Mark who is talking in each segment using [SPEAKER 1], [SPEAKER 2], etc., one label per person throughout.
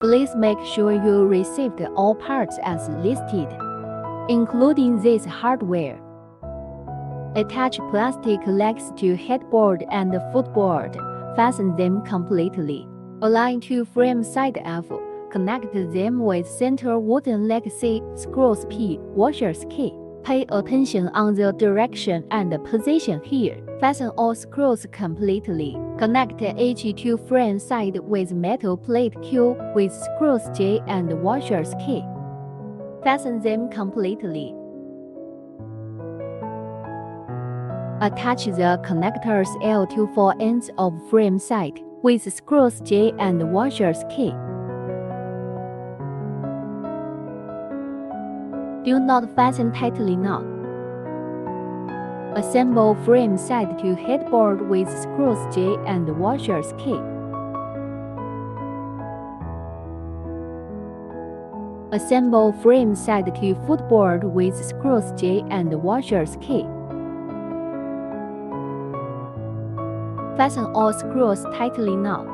[SPEAKER 1] Please make sure you received all parts as listed, including this hardware. Attach plastic legs to headboard and footboard. Fasten them completely. Align two frames side F. Connect them with center wooden leg C, screws P, washers K. Pay attention on the direction and position here. Fasten all screws completely. Connect H2 frame side with metal plate Q with screws J and washers K. Fasten them completely. Attach the connectors L to four ends of frame side with screws J and washers K. Do not fasten tightly now. Assemble frame side to headboard with screws J and washers K. Assemble frame side to footboard with screws J and washers K. Fasten all screws tightly now.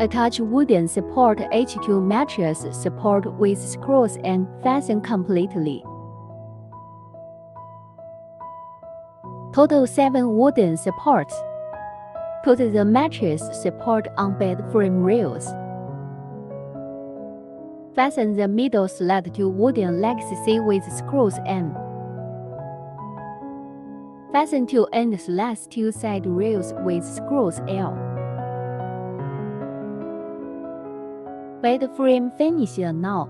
[SPEAKER 1] Attach wooden support H2 mattress support with screws and fasten completely. Total 7 wooden supports. Put the mattress support on bed frame rails. Fasten the middle slat to wooden legs C with screws N. Fasten two end slats to side rails with screws L. Bed frame finish now.